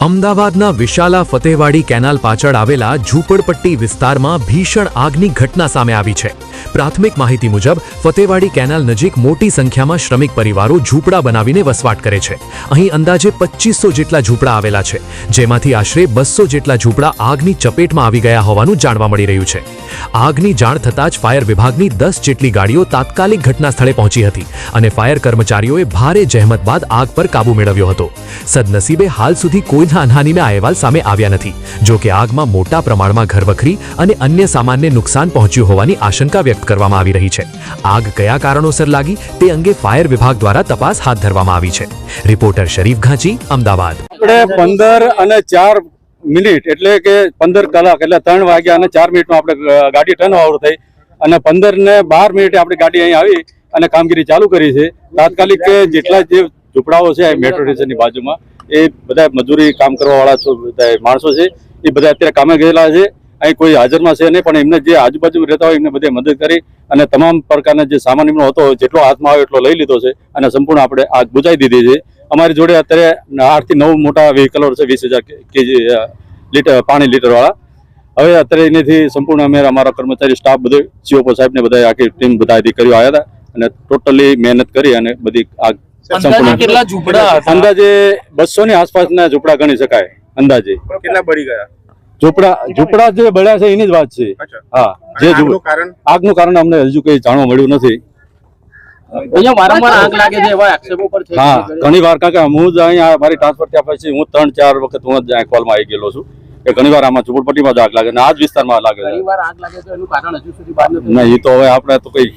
અમદાવાદના વિશાલા ફતેહવાડી કેનાલ પાછળ આવેલા ઝૂંપડપટ્ટી વિસ્તારમાં ભીષણ આગની ઘટના સામે આવી છે। પ્રાથમિક માહિતી મુજબ ફતેહવાડી કેનાલ નજીક મોટી સંખ્યામાં શ્રમિક પરિવારો ઝૂંપડા બનાવીને વસવાટ કરે છે। અહીં અંદાજે 2500 જેટલા ઝૂંપડા આવેલા છે, જેમાંથી આશરે 200 જેટલા ઝૂંપડા આગની ચપેટમાં આવી ગયા હોવાનું જાણવા મળી રહ્યું છે। આગની જાણ થતાં જ ફાયર વિભાગની 10 જેટલી ગાડીઓ તાત્કાલિક ઘટના સ્થળે પહોંચી હતી અને ફાયર કર્મચારીઓએ ભારે જહેમત બાદ આગ પર કાબૂ મેળવ્યો હતો। સદનસીબે હાલ સુધી કોઈ જાનહાનિના અહેવાલ સામે આવ્યા નથી। જો કે આગમાં મોટા પ્રમાણમાં ઘરવખરી અને અન્ય સામાનને નુકસાન પહોંચ્યું હોવાની આશંકા વ્યક્ત કરવામાં આવી રહી છે। આગ કયા કારણોસર લાગી તે અંગે ફાયર વિભાગ દ્વારા તપાસ હાથ ધરવામાં આવી છે। રિપોર્ટર શરીફ ઘાંચી, અમદાવાદ। આપણે 15 અને 4 મિનિટ એટલે કે 15 કલાક એટલે 3 વાગ્યા અને 4 મિનિટમાં આપણે ગાડી ટર્ન ઓવર થઈ અને 15 ને 12 મિનિટે આપણી ગાડી અહીં આવી અને કામગીરી ચાલુ કરી છે। તાત્કાલિક જેટલા જે ઝૂંપડાઓ છે મેટ્રો સ્ટેશનની બાજુમાં એ બધા મજૂરી કામ કરવાવાળા બધા માણસો છે, એ બધા અત્યારે કામે ગયેલા છે। અહીં કોઈ હાજરમાં છે નહીં, પણ એમને જે આજુબાજુમાં રહેતા હોય એમને બધે મદદ કરી અને તમામ પ્રકારના જે સામાન એમનો હતો જેટલો હાથમાં આવે એટલો લઈ લીધો છે અને સંપૂર્ણ આપણે આગ બુઝાવી દીધી છે। અમારી જોડે અત્યારે 8 થી 9 મોટા વ્હીકલો છે, 20,000 કેજી લીટર પાણી લીટરવાળા। હવે અત્યારે એનાથી સંપૂર્ણ અમે અમારા કર્મચારી સ્ટાફ બધો સીઓપો સાહેબને બધા આખી ટીમ બધા અધિકારીઓ આવ્યા હતા અને ટોટલી મહેનત કરી અને બધી આગ કેટલા ઝૂંપડા અંદાજે 200 ની આસપાસના ઝૂંપડા ગણી શકાય। અંદાજે કેટલા બળી ગયા ઝૂંપડા જે બળ્યા છે એની જ વાત છે। હા, જે આગનું કારણ અમને હજુ કઈ જાણવા મળ્યું નથી। વારંવાર આગ લાગે છે એવા આક્ષેપો પર છે। હા, ઘણી વાર, કારણ કે હું જ અહીંયા મારી ટ્રાન્સફર થયા પછી હું 3-4 વખત હું જ કોલમાં આવી ગયેલો છું કે ઘણી વાર આમાં ઝૂંપડપટ્ટીમાં જ આગ લાગે અને આ જ વિસ્તારમાં લાગે છે। ઘણી વાર આગ લાગે તો એનું કારણ હજુ સુધી બહાર નથી। નહીં, એ તો હવે આપણે તો કઈ